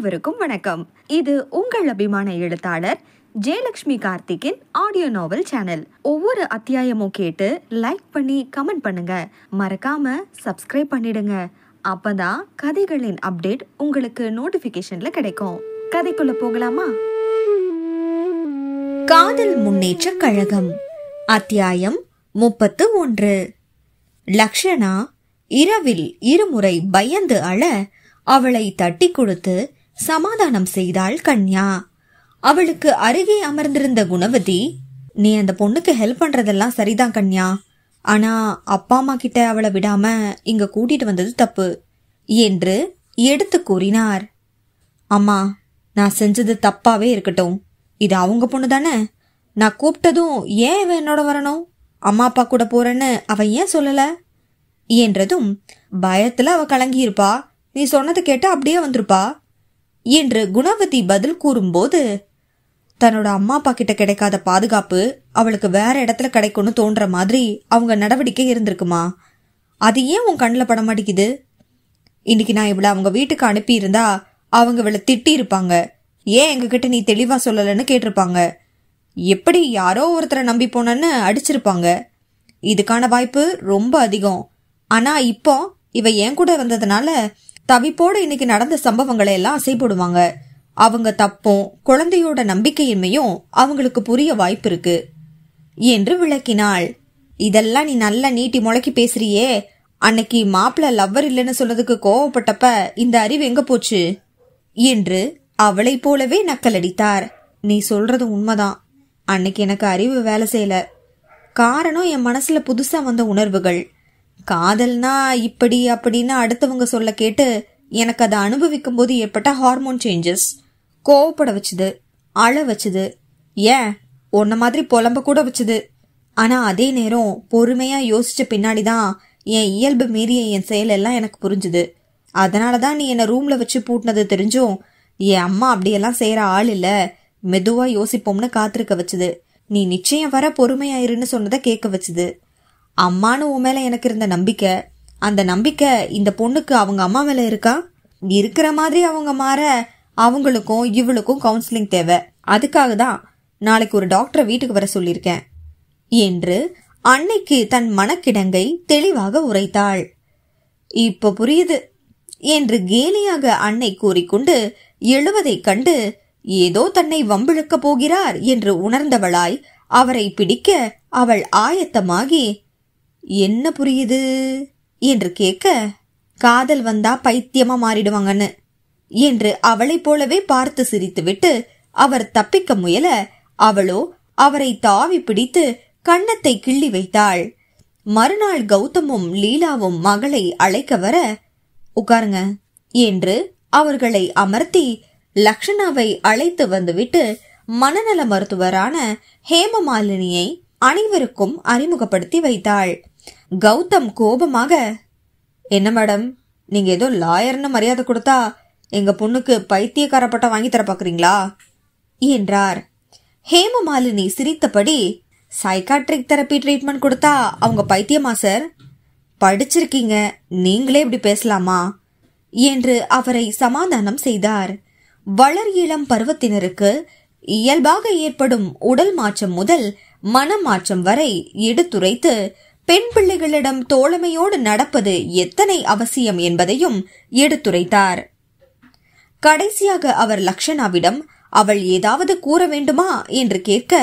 அனைவருக்கும் வணக்கம். இது உங்கள் அபிமான எழுத்தாளர் ஜெயலட்சுமி கார்த்திக்கின் ஆடியோ நாவல் சேனல். ஒவ்வொரு அத்தியாயமும் கேட்டு லைக் பண்ணி கமெண்ட் பண்ணுங்க. மறக்காம சப்ஸ்கிரைப் பண்ணிடுங்க. அப்பதான் கதைகளின் அப்டேட் உங்களுக்கு நோட்டிபிகேஷன்ல கிடைக்கும். கதைக்குள்ள போகலாமா? காதல் முன்னேற்ற கழகம், அத்தியாயம் 31. லக்ஷனா இரவில் இருமுறை பயந்து அழ அவளை தட்டி கொடுத்து சமாதானம் செய்தாள் கன்யா. அவளுக்கு அருகே அமர்ந்திருந்த குணவதி, நீ அந்த பொண்ணுக்கு ஹெல்ப் பண்றதெல்லாம் சரிதான் கன்யா, ஆனா அப்பா அம்மா கிட்ட அவளை விடாம இங்க கூட்டிட்டு வந்தது தப்பு என்று எடுத்து கூறினார். அம்மா, நான் செஞ்சது தப்பாவே இருக்கட்டும், இது அவங்க பொண்ணு தானே. நான் கூப்பிட்டதும் ஏன் இவன் என்னோட வரணும்? அம்மா அப்பா கூட போறேன்னு அவன் ஏன் சொல்லல என்றதும் பயத்துல அவ கலங்கி இருப்பா, நீ சொன்னது கேட்டு அப்படியே வந்திருப்பா என்று குணவதி பதில் கூறும்போது, தன்னோட அம்மா அப்பா கிட்ட கிடைக்காத பாதுகாப்பு அவளுக்கு வேற இடத்துல கிடைக்கும்னு தோன்ற மாதிரி அவங்க நடவடிக்கை இருந்திருக்குமா? அது ஏன் உன் கண்ணில் பட மாட்டேங்குது? இன்னைக்கு நான் இவளை அவங்க வீட்டுக்கு அனுப்பி இருந்தா அவங்க இவளை திட்டி இருப்பாங்க. ஏன் எங்ககிட்ட நீ தெளிவா சொல்லலன்னு கேட்டிருப்பாங்க. எப்படி யாரோ ஒருத்தரை நம்பி போனன்னு அடிச்சிருப்பாங்க. இதுக்கான வாய்ப்பு ரொம்ப அதிகம். ஆனா இப்போ இவ என் கூட வந்ததுனால தவிப்போட இன்னைக்கு நடந்த சம்பவங்களை எல்லாம் அசை போடுவாங்க. அவங்க தப்பும் குழந்தையோட நம்பிக்கையின்மையும் அவங்களுக்கு புரிய வாய்ப்பு இருக்கு என்று விளக்கினாள். இதெல்லாம் நீ நல்லா நீட்டி முளைக்கி பேசுறியே, அன்னைக்கு மாப்பிள்ள லவ்வர் இல்லைன்னு சொன்னதுக்கு கோவப்பட்டப்ப இந்த அறிவு எங்க போச்சு என்று அவளை போலவே நக்கலடித்தார். நீ சொல்றது உண்மைதான், அன்னைக்கு எனக்கு அறிவு வேலை செய்யல. காரணம் என் மனசுல புதுசா வந்த உணர்வுகள். காதல்னா இப்படி அப்படின்னு அடுத்தவங்க சொல்ல கேட்டு எனக்கு அதை அனுபவிக்கும் போது ஏற்பட்ட ஹார்மோன் சேஞ்சஸ் கோவப்பட வச்சுது, அழ வச்சுது, ஏன் உன்ன மாதிரி புலம்ப கூட வச்சுது. ஆனா அதே நேரம் பொறுமையா யோசிச்ச பின்னாடிதான் என் இயல்பு மீறிய என் செயலெல்லாம் எனக்கு புரிஞ்சுது. அதனாலதான் நீ என்ன ரூம்ல வச்சு பூட்டினது தெரிஞ்சும் என் அம்மா அப்படியெல்லாம் செய்யற ஆள் இல்ல, மெதுவா யோசிப்போம்னு காத்திருக்க வச்சுது. நீ நிச்சயம் வர பொறுமையாயிருன்னு சொன்னதை கேட்க வச்சுது. அம்மானு உன் மேல எனக்கு இருந்த நம்பிக்கை, அந்த நம்பிக்கை இந்த பொண்ணுக்கு அவங்க அம்மா மேல இருக்கா? இருக்கிற மாதிரி அவங்க மாற அவங்களுக்கும் இவளுக்கும் கவுன்சிலிங் தேவை. அதுக்காக தான் நாளைக்கு ஒரு டாக்டரை வீட்டுக்கு வர சொல்லியிருக்கேன் என்று அன்னைக்கு தன் மனக்கிடங்கை தெளிவாக உரைத்தாள். இப்ப புரியுது என்று கேலியாக அன்னை கூறிக்கொண்டு எழுவதை கண்டு ஏதோ தன்னை வம்பிழுக்க போகிறார் என்று உணர்ந்தவளாய் அவரை பிடிக்க அவள் ஆயத்தமாகி, என்ன புரியுது என்று கேட்க, காதல் வந்தா பைத்தியமா மாறிடுவாங்கன்னு என்று அவளை போலவே பார்த்து சிரித்துவிட்டு அவர் தப்பிக்க முயல அவளோ அவரை தாவி பிடித்து கன்னத்தை கிள்ளி வைத்தாள். மறுநாள் கௌதமும் லீலாவும் மகளை அழைக்க வர, உட்காருங்க என்று அவர்களை அமர்த்தி லக்ஷனாவை அழைத்து வந்துவிட்டு மனநல மருத்துவரான ஹேமமாலினியை அனைவருக்கும் அறிமுகப்படுத்தி வைத்தாள். கௌதம் கோபமாக, என்ன மேடம், நீங்க ஏதோ லாயர்னு மரியாதை கொடுத்தா எங்க பொண்ணுக்கு பைத்தியக்கார பட்டம் வாங்கி தர பாக்குறீங்களா என்றார். ஹேமமாலினி சிரித்தபடி, சைக்காட்ரிக் தெரப்பி ட்ரீட்மெண்ட் கொடுத்தா அவங்க பைத்தியமா சார்? படிச்சிருக்கீங்க, நீங்களே இப்படி பேசலாமா என்று அவரை சமாதானம் செய்தார். வளர் இளம் பருவத்தினருக்கு இயல்பாக ஏற்படும் உடல் மாற்றம் முதல் மனமாற்றம் வரை எடுத்துரைத்து பெண் பிள்ளைகளிடம் தோழமையோடு நடப்பது எத்தனை அவசியம் என்பதையும் எடுத்துரைத்தார். கடைசியாக அவர் லக்ஷனாவிடம் அவள் ஏதாவது கூற வேண்டுமா என்று கேட்க,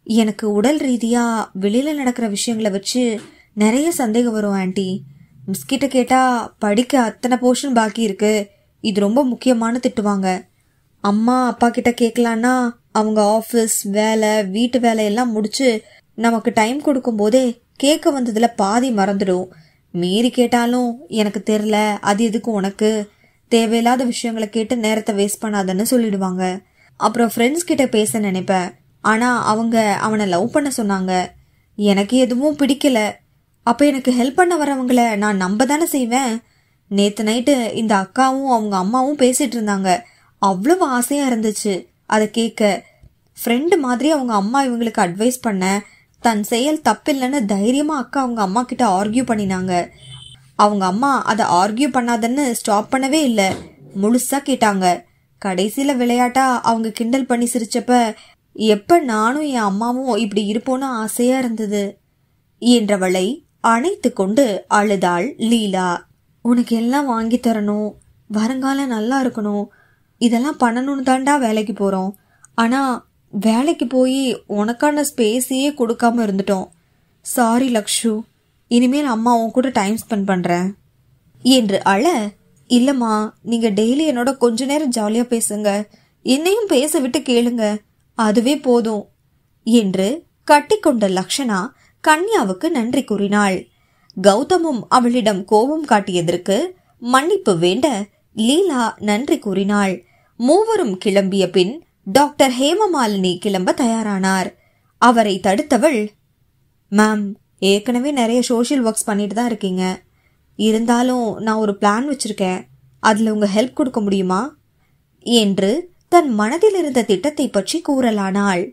எனக்கு உடல் ரீதியா வெளியில நடக்கிற விஷயங்களை வச்சு நிறைய சந்தேகம் வரும் ஆண்டி. மிஸ்கிட்ட கேட்டா படிக்க அத்தனை போர்ஷன் பாக்கி இருக்கு, இது ரொம்ப முக்கியமான திட்டுவாங்க. அம்மா அப்பா கிட்ட கேட்கலான்னா அவங்க ஆபீஸ் வேலை வீட்டு வேலையெல்லாம் முடிச்சு நமக்கு டைம் கொடுக்கும் போதே கேட்க வந்ததுல பாதி மறந்துடும். மீறி கேட்டாலும் எனக்கு தெரியல, அது எதுக்கு உனக்கு, தேவையில்லாத விஷயங்களை கேட்டு நேரத்தை வேஸ்ட் பண்ணாதன்னு சொல்லிடுவாங்க. அப்புறம் ஃப்ரெண்ட்ஸ் கிட்ட பேச நினைப்பேன், ஆனா அவங்க அவனை லவ் பண்ண சொன்னாங்க. எனக்கு எதுவும் பிடிக்கல. அப்ப எனக்கு ஹெல்ப் பண்ண வரவங்கள நான் நம்ப தானே செய்வேன். நேத்து நைட்டு இந்த அக்காவும் அவங்க அம்மாவும் பேசிட்டு இருந்தாங்க. அவ்வளவு ஆசையா இருந்துச்சு அதை கேட்க. ஃப்ரெண்டு மாதிரி அவங்க அம்மா இவங்களுக்கு அட்வைஸ் பண்ண, தன் செயல் தப்பில்லைன்னு தைரியமா அக்கா அவங்க அம்மா கிட்ட ஆர்கியூ பண்ணினாங்க. அவங்க அம்மா அதை ஆர்கியூ பண்ணாதன்னு ஸ்டாப் பண்ணவே இல்லை, முழுசா கேட்டாங்க. கடைசியில விளையாட்டா அவங்க கிண்டல் பண்ணி சிரிச்சப்ப எப்ப நானும் என் அம்மாவும் இப்படி இருப்போன்னு ஆசையா இருந்தது என்றவளை அணைத்து கொண்டு அழுதாள் லீலா. உனக்கு எல்லாம் வாங்கி தரணும், வருங்காலம் நல்லா இருக்கணும், இதெல்லாம் பண்ணணும்னு தாண்டா வேலைக்கு போறோம். ஆனா வேலைக்கு போய் உனக்கான ஸ்பேஸையே கொடுக்காம இருந்துட்டோம். சாரி லக்ஷு, இனிமேல் அம்மா உன் கூட டைம் ஸ்பெண்ட் பண்றேன் என்று அழ, இல்லம்மா நீங்க டெய்லி என்னோட கொஞ்ச நேரம் ஜாலியா பேசுங்க, என்னையும் பேச விட்டு கேளுங்க, அதுவே போதும் என்று கட்டிக்கொண்ட லக்ஷனா கன்யாவுக்கு நன்றி கூறினாள். கௌதமும் அவளிடம் கோபம் காட்டியதற்கு மன்னிப்பு வேண்ட லீலா நன்றி கூறினாள். மூவரும் கிளம்பிய பின் டாக்டர் ஹேமமாலினி கிளம்ப தயாரானார். அவரை தடுத்தவள், மேம் ஏற்கனவே நிறைய சோஷியல் ஒர்க்ஸ் பண்ணிட்டு தான் இருக்கீங்க, இருந்தாலும் நான் ஒரு பிளான் வச்சிருக்கேன், அதுல உங்க ஹெல்ப் கொடுக்க முடியுமா என்று தன் மனதில் இருந்த திட்டத்தை பற்றி கூறலானாள்.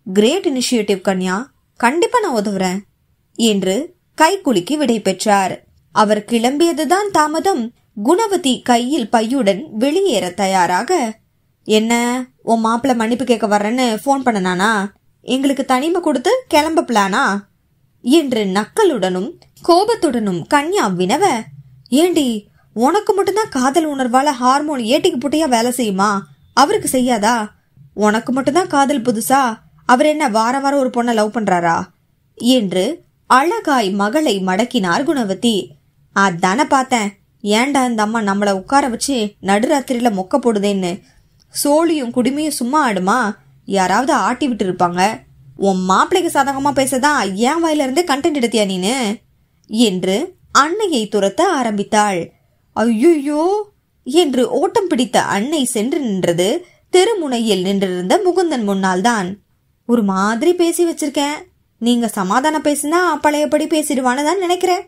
கிரேட் இனிஷியேட்டிவ் கன்யா, கண்டிப்பா நான் உதவுறேன் என்று கைகுலுக்கி விடை பெற்றார். அவர் கிளம்பியதுதான் தாமதம். குணவதி கையில் பையுடன் வெளியேற தயாராக, என்ன உன் மாப்பிள்ள மன்னிப்பு கேட்க வர்றேன்னு போன் பண்ணனானா, எங்களுக்கு தனிமை கொடுத்து கிளம்ப பிளானா என்று நக்கலுடனும் கோபத்துடனும் கன்யா வினவ, ஏண்டி உனக்கு மட்டும்தான் காதல் உணர்வால ஹார்மோன் ஏட்டிக்கு புட்டியா வேலை செய்யுமா, அவருக்கு செய்யாதா? உனக்கு மட்டும்தான் காதல் புதுசா, அவர் என்ன வார வாரம் ஒரு பொண்ணை லவ் பண்றாரா என்று அழகாய் மகளை மடக்கினார் குணவதி. அதான பார்த்தேன், ஏண்டா இந்த அம்மா நம்மள உட்கார வச்சு நடுராத்திரியில மொக்க போடுதேன்னு. சோழியும் குடிமையும் சும்மா ஆடுமா, யாராவது ஆட்டி விட்டு இருப்பாங்க. உன் மாப்பிள்ளைக்கு சாதகமா பேசதான் ஏன் வாயில இருந்தே கண்டென்ட் எடுத்தியா நீனு என்று அன்னையை துரத்த ஆரம்பித்தாள். ஐயோ என்று ஓட்டம் பிடித்த அன்னை சென்று நின்றது தெருமுனையில் நின்றிருந்த முகுந்தன் முன்னால் தான். ஒரு மாதிரி பேசி வச்சிருக்கேன், நீங்க சமாதானம் பேசினா பழையபடி பேசிடுவான்னு தான் நினைக்கிறேன்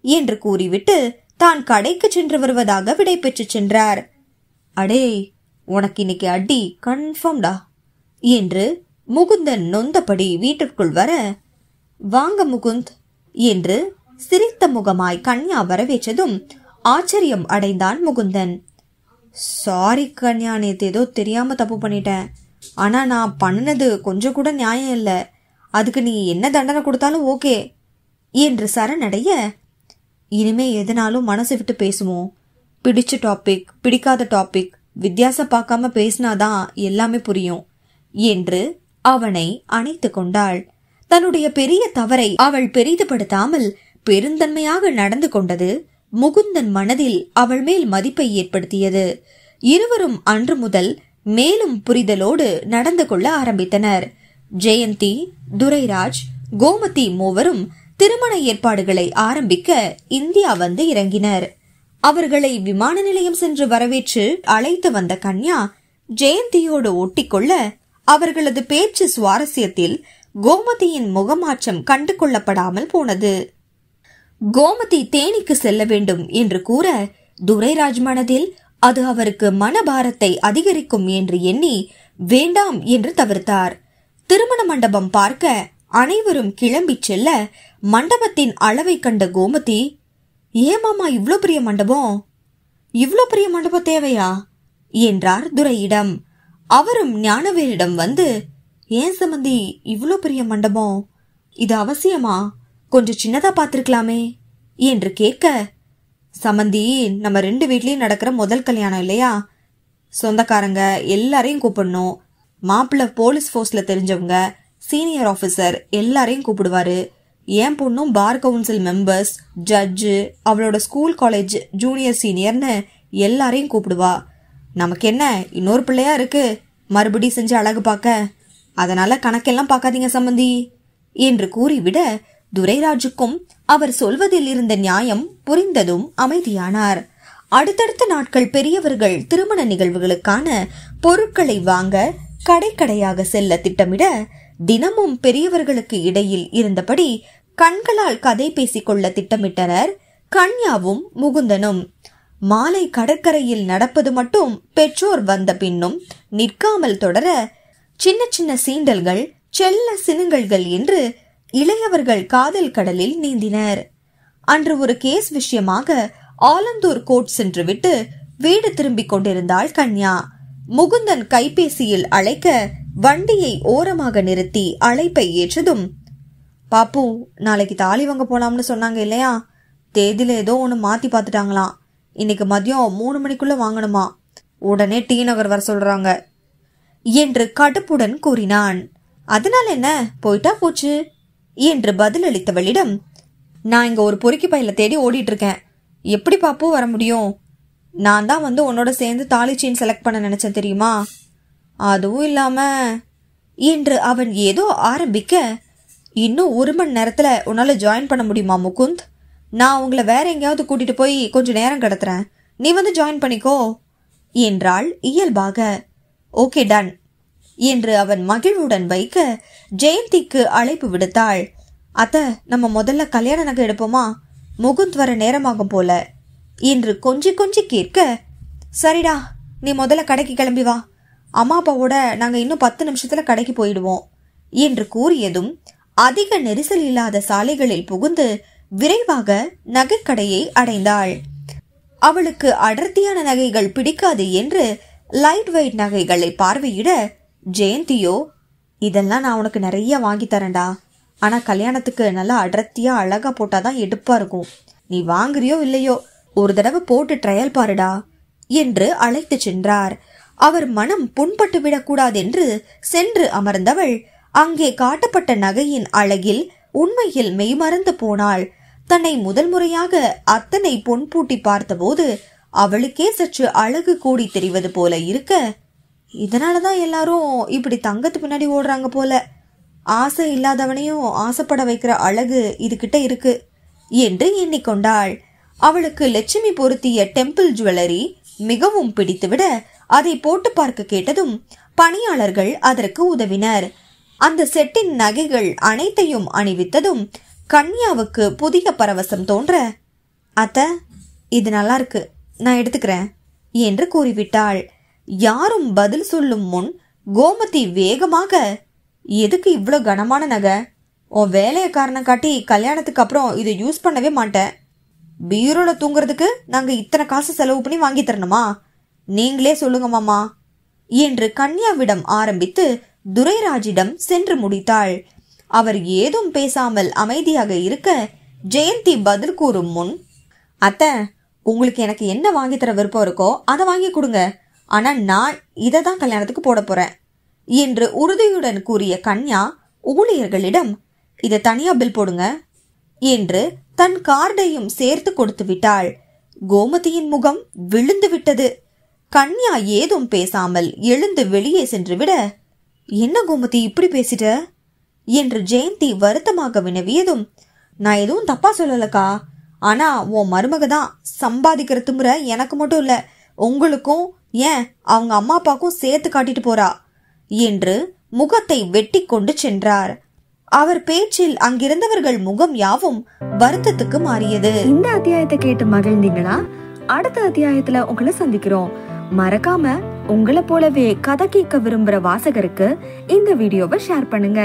என்று கூறிவிட்டு தான் கடைக்கு சென்று வருவதாக விடை பெற்று சென்றார். அடே உனக்கு இன்னைக்கு அடி கன்ஃபார்ம்டா என்று முகுந்தன் நொந்தபடி வீட்டிற்குள் வர, வாங்க முகுந்த் என்று சிரித்த முகமாய் கன்யா வரவேற்றதும் ஆச்சரியம் அடைந்தான் முகுந்தன். சாரி கன்யா, நேத்து ஏதோ தெரியாம தப்பு பண்ணிட்டேன், ஆனா நான் பண்ணினது கொஞ்சம் கூட நியாயம் இல்ல, அதுக்கு நீ என்ன தண்டனை கொடுத்தாலும் ஓகே என்று சரணடைய, இனிமே எதனாலும் மனசு விட்டு பேசுவோம், பிடிச்ச டாபிக் பிடிக்காத டாபிக் வித்தியாசம் பார்க்காம பேசினாதான் எல்லாமே புரியும் என்று அவனை அணைத்து கொண்டாள். தன்னுடைய பெரிய தவறை அவள் பெரிதுபடுத்தாமல் பெருந்தன்மையாக நடந்து கொண்டது முகுந்தன் மனதில் அவள் மேல் மதிப்பை ஏற்படுத்தியது. இருவரும் அன்று முதல் மேலும் புரிதலோடு நடந்து கொள்ள ஆரம்பித்தனர். ஜெயந்தி, துரைராஜ், கோமதி மூவரும் திருமண ஏற்பாடுகளை ஆரம்பிக்க இந்தியா வந்து இறங்கினர். அவர்களை விமான நிலையம் சென்று வரவேற்று அழைத்து வந்த கன்யா ஜெயந்தியோடு ஒட்டிக்கொள்ள, அவர்களது பேச்சு சுவாரஸ்யத்தில் கோமதியின் முகமாற்றம் கண்டு கொள்ளப்படாமல் போனது. கோமதி தேனிக்கு செல்ல வேண்டும் என்று கூற, துரைராஜ் மனதில் அது அவருக்கு மனபாரத்தை அதிகரிக்கும் என்று எண்ணி வேண்டாம் என்று தவிர்த்தார். திருமண மண்டபம் பார்க்க அனைவரும் கிளம்பி செல்ல, மண்டபத்தின் அளவை கண்ட கோமதி, ஏமாமா இவ்ளோ பெரிய மண்டபம், இவ்ளோ பெரிய மண்டபம் தேவையா என்றார் துரையிடம். அவரும் ஞானவேலிடம் வந்து, ஏன் சம்பந்தி இவ்ளோ பெரிய மண்டபம், இது அவசியமா, கொஞ்சம் சின்னதா பாத்திருக்கலாமே என்று கேட்க, சம்பந்தி நம்ம 2 வீட்லயும் நடக்கிற முதல் கல்யாணம் இல்லையா, சொந்தக்காரங்க எல்லாரையும் கூப்பிடணும், மாப்பிள்ள போலீஸ் போர்ஸ்ல தெரிஞ்சவங்க, சீனியர் ஆபீசர் எல்லாரையும் கூப்பிடுவாரு, என் பொண்ணும் பார் கவுன்சில் மெம்பர்ஸ், ஜட்ஜு, அவளோட ஸ்கூல் காலேஜ் ஜூனியர் சீனியர்னு எல்லாரையும் கூப்பிடுவா, நமக்கு என்ன இன்னொரு பிள்ளையா இருக்கு மறுபடி செஞ்சு அழகு பார்க்க, அதனால கணக்கெல்லாம் பார்க்காதீங்க சம்பந்தி என்று கூறிவிட, துரைராஜுக்கும் அவர் சொல்வதில் இருந்த நியாயம் புரிந்ததும் அமைதியானார். அடுத்தடுத்த நாட்கள் பெரியவர்கள் திருமண நிகழ்வுகளுக்கான பொருட்களை வாங்க கடை கடையாக செல்ல திட்டமிட, தினமும் பெரியவர்களுக்கு இடையில் இருந்தபடி கண்களால் கதை பேசிக்கொள்ள திட்டமிட்டனர் கன்யாவும் முகுந்தனும். மாலை கடற்கரையில் நடப்பது மட்டும் பெற்றோர் வந்த பின்னும் நிற்காமல் தொடர, சின்ன சின்ன சீண்டல்கள், செல்ல சினுங்கல்கள் என்று இளையவர்கள் காதல் கடலில் நீந்தினர். அன்று ஒரு கேஸ் விஷயமாக ஆலந்தூர் கோர்ட் சென்று விட்டு வீடு திரும்பிக் கொண்டிருந்தாள் கன்யா. முகுந்தன் கைபேசியில் அழைக்க வண்டியை ஓரமாக நிறுத்தி அழைப்பை ஏற்றதும், பாப்பு நாளைக்கு தாலி வாங்க போலாம்னு சொன்னாங்க இல்லையா, தேதியில ஏதோ ஒன்று மாத்தி பார்த்துட்டாங்களாம். இன்னைக்கு மதியம் 3 மணிக்குள்ள வாங்கணுமா, உடனே டி நகர் வர சொல்றாங்க என்று கடுப்புடன் கூறினான். அதனால என்ன, போயிட்டா போச்சு என்று பதிலளித்தவளிடம், நான் இங்க ஒரு பொறுக்கி பையில தேடி ஓடிட்டு இருக்கேன், எப்படி பாப்பு வர முடியும்? நான் தான் உன்னோட சேர்ந்து தாலி செயின் செலக்ட் பண்ண நினைச்சேன் தெரியுமா? அதுவும் இல்லாம என்று அவன் ஏதோ ஆரம்பிக்க, இன்னும் 1 மணி நேரத்துல உன்னால ஜாயின் பண்ண முடியுமா முகுந்த்? நான் உங்களை வேற எங்கேயாவது கூட்டிட்டு போய் கொஞ்சம் நேரம் கடத்துறேன், நீ ஜாயின் பண்ணிக்கோ என்றாள் இயல்பாக. ஓகே டன் என்று அவன் மகிழ்வுடன் வைக்க ஜெயந்திக்கு அழைப்பு விடுத்தாள். அத்த, நம்ம முதல்ல கல்யாண நகை எடுப்போமா, முகுந்த் வர நேரமாகும் போல என்று கொஞ்சி கொஞ்சி கேட்க, சரிடா நீ முதல்ல கடைக்கு கிளம்பி வா, அம்மா அப்பாவோட நாங்க இன்னும் 10 நிமிஷத்துல கடைக்கு போயிடுவோம் என்று கூறியதும் அதிக நெரிசல் இல்லாத சாலைகளில் புகுந்து விரைவாக நகைக்கடையை அடைந்தாள். அவளுக்கு அடர்த்தியான நகைகள் பிடிக்காது என்று லைட் வெயிட் நகைகளை பார்வையிட, ஜெயந்தியோ, இதெல்லாம் நான் உனக்கு நிறைய வாங்கி தரேன்டா, ஆனா கல்யாணத்துக்கு நல்லா அடர்த்தியா அழகா போட்டாதான் எடுப்பா இருக்கும், நீ வாங்குறியோ இல்லையோ ஒரு தடவை போட்டு ட்ரையல் பாருடா என்று அழைத்து சென்றார். அவர் மனம் புண்பட்டு விடக்கூடாதென்று சென்று அமர்ந்தவள் அங்கே காட்டப்பட்ட நகையின் அழகில் உண்மையில் மெய்மறந்து போனாள். தன்னை முதல் முறையாக அத்தனை பொன் பூட்டி பார்த்தபோது அவளுக்கே சற்று அழகு கூடி தெரிவது போல இருக்க, இதனாலதான் எல்லாரும் இப்படி தங்கத்து பின்னாடி ஓடுறாங்க போல, ஆசை இல்லாதவனையும் ஆசைப்பட வைக்கிற அழகு இதுகிட்ட இருக்கு என்று எண்ணிக்கொண்டாள். அவளுக்கு லட்சுமி பொருத்திய டெம்பிள் ஜுவல்லரி மிகவும் பிடித்துவிட அதை போட்டு பார்க்க கேட்டதும் பணியாளர்கள் அதற்கு உதவினர். அந்த செட்டின் நகைகள் அனைத்தையும் அணிவித்ததும் கன்யாவுக்கு புதிய பரவசம் தோன்ற, அத்த இது நல்லா இருக்கு, நான் எடுத்துக்கிறேன் என்று கூறிவிட்டாள். யாரும் பதில் சொல்லும் முன் கோமதி வேகமாக, எதுக்கு இவ்வளோ கனமான நகை, உன் வேலையை காரணம் காட்டி கல்யாணத்துக்கு அப்புறம் இதை யூஸ் பண்ணவே மாட்டேன், பீரோல தூங்குறதுக்கு நாங்க இத்தனை காசு செலவு பண்ணி வாங்கி தரணுமா, நீங்களே சொல்லுங்க மாமா என்று கன்யாவிடம் ஆரம்பித்து துரைராஜிடம் சென்று முடித்தாள். அவர் ஏதும் பேசாமல் அமைதியாக இருக்க ஜெயந்தி பதில் கூறும் முன், அத்த உங்களுக்கு எனக்கு என்ன வாங்கி தர விருப்பம் இருக்கோ அதை வாங்கி கொடுங்க, ஆனா நான் இதை தான் கல்யாணத்துக்கு போட போறேன் என்று உறுதியுடன் கூறிய கன்யா ஊழியர்களிடம், இதை தனியா பில் போடுங்க என்று தன் கார்டையும் சேர்த்து கொடுத்து விட்டாள். கோமதியின் முகம் விழுந்து விட்டது. கன்யா ஏதும் பேசாமல் எழுந்து வெளியே சென்று விட, என்ன கோமதி இப்படி பேசிட்ட என்று ஜெயந்தி வருத்தமாக வினவியதும், நான் எதுவும் தப்பா சொல்லலக்கா, ஆனா உன் மருமக தான் சம்பாதிக்கிற திமிர எனக்கு மட்டும் இல்ல உங்களுக்கும் ஏன் அவங்க அம்மா அப்பாக்கும் சேர்த்து காட்டிட்டு போறா என்று முகத்தை வெட்டி கொண்டு சென்றார். அவர் பேச்சில் அங்கிருந்தவர்கள் முகம் யாவும் வருத்தத்துக்கு மாறியது. இந்த அத்தியாயத்தை கேட்டு மகிழ்ந்தீங்களா? அடுத்த அத்தியாயத்துல உங்களை சந்திக்கிறோம். மறக்காம உங்களை போலவே கதை கேட்க விரும்புற வாசகருக்கு இந்த வீடியோவை ஷேர் பண்ணுங்க.